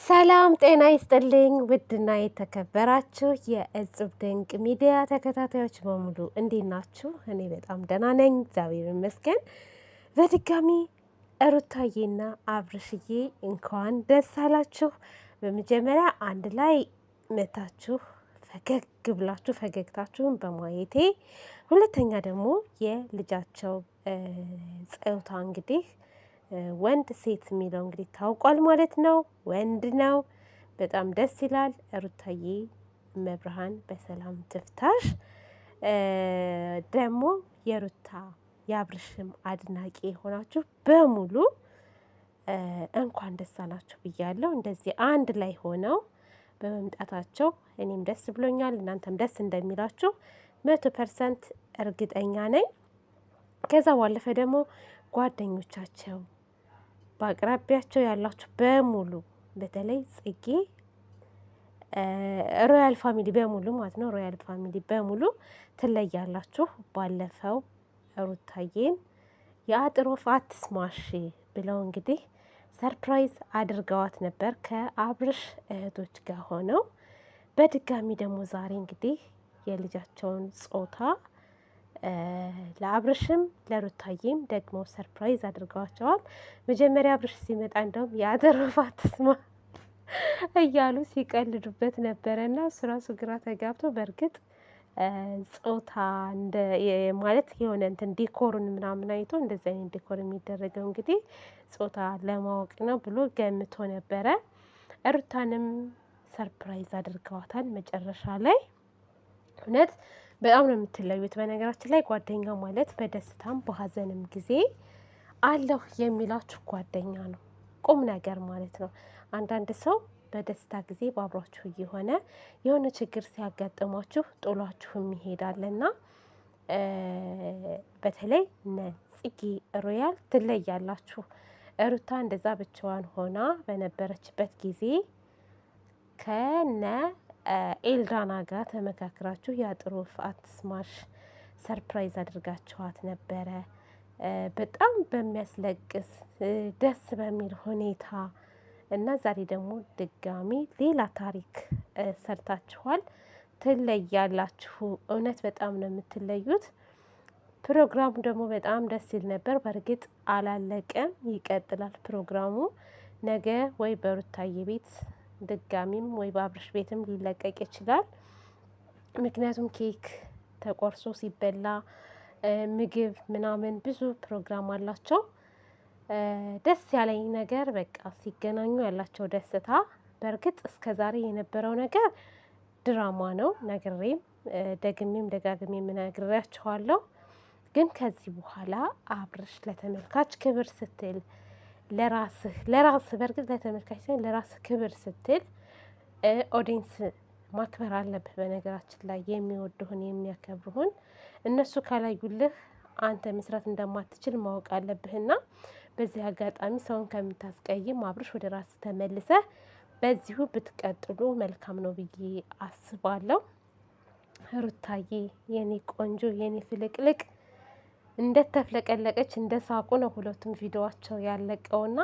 ሰላም ጤና ይስጥልኝ። ውድና የተከበራችሁ የእጽብ ድንቅ ሚዲያ ተከታታዮች በሙሉ እንዴት ናችሁ? እኔ በጣም ደህና ነኝ፣ እግዚአብሔር ይመስገን። በድጋሚ ሩታዬና አብርሽዬ እንኳን ደስ አላችሁ። በመጀመሪያ አንድ ላይ መታችሁ ፈገግ ብላችሁ ፈገግታችሁን በማየቴ፣ ሁለተኛ ደግሞ የልጃቸው ጾታ እንግዲህ ወንድ ሴት የሚለው እንግዲህ ታውቋል ማለት ነው። ወንድ ነው። በጣም ደስ ይላል። ሩታዬ መብርሃን በሰላም ትፍታሽ። ደግሞ የሩታ የአብርሽም አድናቂ የሆናችሁ በሙሉ እንኳን ደስ አላችሁ ብያለሁ። እንደዚህ አንድ ላይ ሆነው በመምጣታቸው እኔም ደስ ብሎኛል። እናንተም ደስ እንደሚላችሁ 100% እርግጠኛ ነኝ። ከዛ ባለፈ ደግሞ ጓደኞቻቸው በአቅራቢያቸው ያላችሁ በሙሉ በተለይ ጽጌ ሮያል ፋሚሊ በሙሉ ማለት ነው። ሮያል ፋሚሊ በሙሉ ትለያላችሁ። ባለፈው ሩታዬን የአጥር ወፍ አትስማሽ ብለው እንግዲህ ሰርፕራይዝ አድርገዋት ነበር ከአብርሽ እህቶች ጋር ሆነው። በድጋሚ ደግሞ ዛሬ እንግዲህ የልጃቸውን ጾታ ለአብርሽም ለሩታዬም ደግሞ ሰርፕራይዝ አድርገዋቸዋል። መጀመሪያ አብርሽ ሲመጣ እንደውም የአጥር ወፍ አትስማ እያሉ ሲቀልዱበት ነበረና እሱ ራሱ ግራ ተጋብቶ በእርግጥ ጾታ እንደ ማለት የሆነ እንትን ዲኮሩን ምናምን አይቶ እንደዚህ አይነት ዲኮር የሚደረገው እንግዲህ ጾታ ለማወቅ ነው ብሎ ገምቶ ነበረ። ሩታንም ሰርፕራይዝ አድርገዋታል መጨረሻ ላይ። እውነት በጣም ነው የምትለዩት። በነገራችን ላይ ጓደኛ ማለት በደስታም በሀዘንም ጊዜ አለሁ የሚላችሁ ጓደኛ ነው። ቁም ነገር ማለት ነው። አንዳንድ ሰው በደስታ ጊዜ በአብሯችሁ እየሆነ የሆነ ችግር ሲያጋጥሟችሁ ጥሏችሁ ይሄዳልና በተለይ ጽጌ ሮያል ትለያላችሁ። ሩታ እንደዛ ብቻዋን ሆና በነበረችበት ጊዜ ከነ ኤልዳና ጋር ተመካክራችሁ የአጥር ወፍ አትስማሽ ሰርፕራይዝ አድርጋችኋት ነበረ። በጣም በሚያስለቅስ ደስ በሚል ሁኔታ እና ዛሬ ደግሞ ድጋሚ ሌላ ታሪክ ሰርታችኋል። ትለያላችሁ። እውነት በጣም ነው የምትለዩት። ፕሮግራሙ ደግሞ በጣም ደስ ይል ነበር። በእርግጥ አላለቀም፣ ይቀጥላል ፕሮግራሙ። ነገ ወይ በሩታዬ ቤት ድጋሚም ወይ በአብርሽ ቤትም ሊለቀቅ ይችላል። ምክንያቱም ኬክ ተቆርሶ ሲበላ ምግብ ምናምን ብዙ ፕሮግራም አላቸው። ደስ ያለኝ ነገር በቃ ሲገናኙ ያላቸው ደስታ። በእርግጥ እስከ ዛሬ የነበረው ነገር ድራማ ነው። ነግሬም ደግሜም ደጋግሜም ነግሬያችኋለሁ። ግን ከዚህ በኋላ አብርሽ ለተመልካች ክብር ስትል ለራስህ በእርግጥ ለተመልካች ሳይሆን ለራስህ ክብር ስትል ኦዲንስ ማክበር አለብህ። በነገራችን ላይ የሚወዱህን የሚያከብሩህን እነሱ ካላዩልህ አንተ መስራት እንደማትችል ማወቅ አለብህና በዚህ አጋጣሚ ሰውን ከምታስቀይም አብርሽ ወደ ራስ ተመልሰህ በዚሁ ብትቀጥሉ መልካም ነው ብዬ አስባለሁ። ሩታዬ የኔ ቆንጆ የኔ ፍልቅልቅ እንደተፍለቀለቀች እንደ ሳቁ ነው ሁለቱም ቪዲዮዋቸው ያለቀውና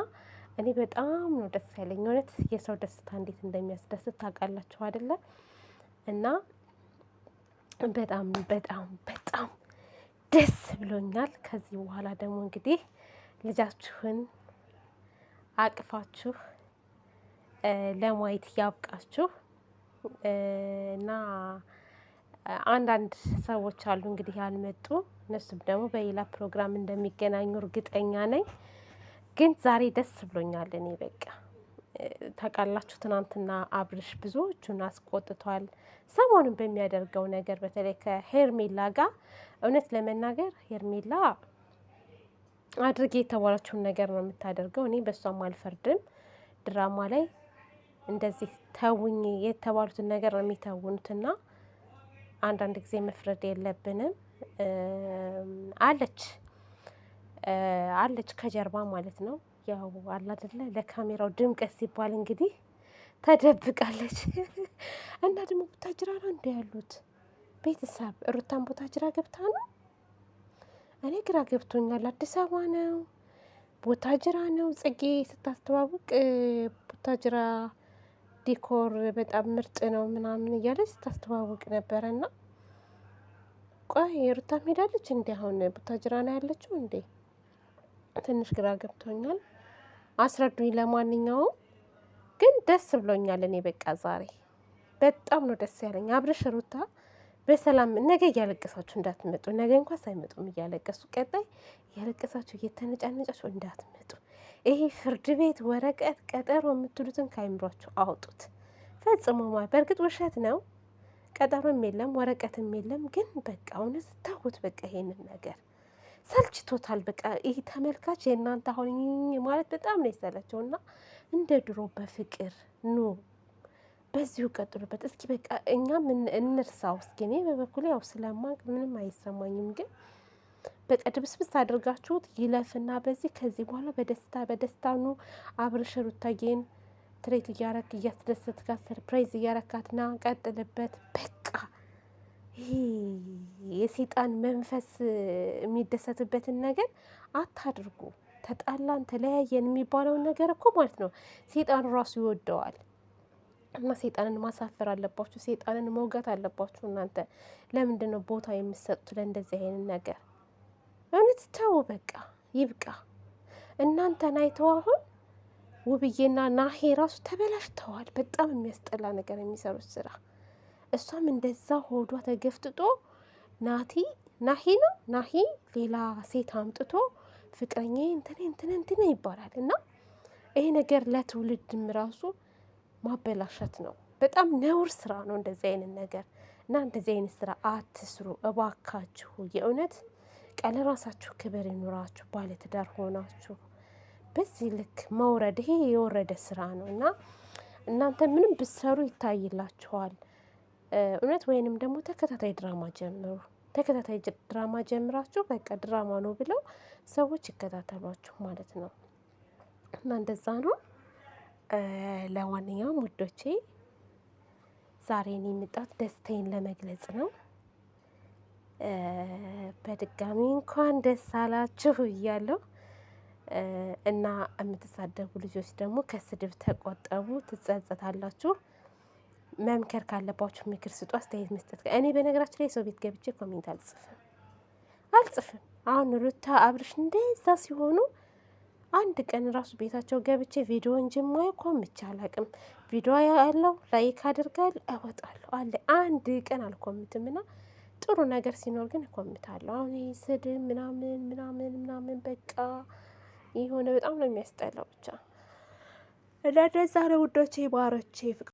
እኔ በጣም ነው ደስ ያለኝ። እውነት የሰው ደስታ እንዴት እንደሚያስደስት ታውቃላችሁ አይደለ? እና በጣም በጣም በጣም ደስ ብሎኛል። ከዚህ በኋላ ደግሞ እንግዲህ ልጃችሁን አቅፋችሁ ለማየት ያብቃችሁ። እና አንዳንድ ሰዎች አሉ እንግዲህ ያልመጡ፣ እነሱም ደግሞ በሌላ ፕሮግራም እንደሚገናኙ እርግጠኛ ነኝ። ግን ዛሬ ደስ ብሎኛል። እኔ በቃ ታውቃላችሁ ትናንትና አብርሽ ብዙዎቹን አስቆጥቷል። ሰሞኑን በሚያደርገው ነገር በተለይ ከሄርሜላ ጋር እውነት ለመናገር ሄርሜላ አድርጌ የተባለችውን ነገር ነው የምታደርገው። እኔ በሷም አልፈርድም። ድራማ ላይ እንደዚህ ተውኝ የተባሉትን ነገር ነው የሚተውኑትና አንዳንድ ጊዜ መፍረድ የለብንም። አለች ከጀርባ ማለት ነው። ያው አለ አይደለ ለካሜራው ድምቀት ሲባል እንግዲህ ተደብቃለች። እና ደግሞ ቡታጅራ ነው እንደ ያሉት ቤተሰብ ሩታን ቡታጅራ ገብታ ነው። እኔ ግራ ገብቶኛል። አዲስ አበባ ነው ቡታጅራ ነው? ጽጌ ስታስተዋውቅ ቡታጅራ ዲኮር በጣም ምርጥ ነው ምናምን እያለች ስታስተዋውቅ ነበረና ቆይ ሩታ ሄዳለች እንዴ? አሁን ቡታጅራ ነው ያለችው እንዴ? ትንሽ ግራ ገብቶኛል። አስረዱኝ። ለማንኛውም ግን ደስ ብሎኛል። እኔ በቃ ዛሬ በጣም ነው ደስ ያለኝ። አብርሽ ሩታ በሰላም ነገ እያለቀሳችሁ እንዳትመጡ። ነገ እንኳን ሳይመጡም እያለቀሱ ቀጣይ እያለቀሳችሁ እየተነጫነጫችሁ እንዳትመጡ። ይሄ ፍርድ ቤት ወረቀት ቀጠሮ የምትሉትን ከአይምሯችሁ አውጡት ፈጽሞ። በእርግጥ ውሸት ነው፣ ቀጠሮም የለም ወረቀትም የለም። ግን በቃ እውነት ታውት በቃ ይሄንን ነገር ሰልችቶታል። በቃ ይህ ተመልካች የእናንተ አሁን ማለት በጣም ነው የሰለቸው እና እንደ ድሮ በፍቅር ኑ በዚሁ ቀጥሉበት እስኪ። በቃ እኛም እንርሳው እስኪ። እኔ በበኩሌ ያው ስለማቅ ምንም አይሰማኝም። ግን በቃ ድብስብስ አድርጋችሁት ይለፍና በዚህ ከዚህ በኋላ በደስታ ኑ። አብርሽ ሩታዬን ትሬት እያረክ እያስደሰትካት ሰርፕራይዝ እያረካትና ቀጥልበት። በቃ ይሄ የሴጣን መንፈስ የሚደሰትበትን ነገር አታድርጉ። ተጣላን ተለያየን የሚባለውን ነገር እኮ ማለት ነው ሴጣን ራሱ ይወደዋል። እና ሴጣንን ማሳፈር አለባችሁ፣ ሴጣንን መውጋት አለባችሁ። እናንተ ለምንድን ነው ቦታ የምትሰጡት ለእንደዚህ አይነት ነገር? እውነት ተው፣ በቃ ይብቃ። እናንተን አይተው አሁን ውብዬና ናሄ ራሱ ተበላሽተዋል። በጣም የሚያስጠላ ነገር የሚሰሩት ስራ። እሷም እንደዛ ሆዷ ተገፍጥጦ ናሂ ሌላ ሴት አምጥቶ ፍቅረኛ እንትን ይባላል። እና ይሄ ነገር ለትውልድም ራሱ ማበላሸት ነው። በጣም ነውር ስራ ነው እንደዚህ አይነት ነገር እና እንደዚህ አይነት ስራ አትስሩ እባካችሁ። የእውነት ቃል ራሳችሁ ክብር ይኑራችሁ። ባለትዳር ሆናችሁ በዚህ ልክ መውረድ ይሄ የወረደ ስራ ነው እና እናንተ ምንም ብትሰሩ ይታይላችኋል። እውነት ወይንም ደግሞ ተከታታይ ድራማ ጀምሩ። ተከታታይ ድራማ ጀምራችሁ በቃ ድራማ ነው ብለው ሰዎች ይከታተሏችሁ ማለት ነው እና እንደዛ ነው። ለማንኛውም ውዶቼ ዛሬ እኔ የመጣሁት ደስታዬን ለመግለጽ ነው። በድጋሚ እንኳን ደስ አላችሁ እያለሁ እና የምትሳደቡ ልጆች ደግሞ ከስድብ ተቆጠቡ፣ ትጸጸታላችሁ። መምከር ካለባችሁ ምክር ስጡ፣ አስተያየት መስጠት። እኔ በነገራችን ላይ ሰው ቤት ገብቼ ኮሜንት አልጽፍም። አሁን ሩታ አብርሽ እንደዛ ሲሆኑ አንድ ቀን ራሱ ቤታቸው ገብቼ ቪዲዮ እንጂ የማየው ኮምቼ አላቅም። ቪዲዮ ያለው ላይክ አድርጋል እወጣለሁ አለ። አንድ ቀን አልኮምትም እና ጥሩ ነገር ሲኖር ግን እኮምታለሁ። አሁን ይሄ ስድብ ምናምን በቃ የሆነ በጣም ነው የሚያስጠላው። ብቻ እንደዛ ነው ውዶቼ፣ ባሮቼ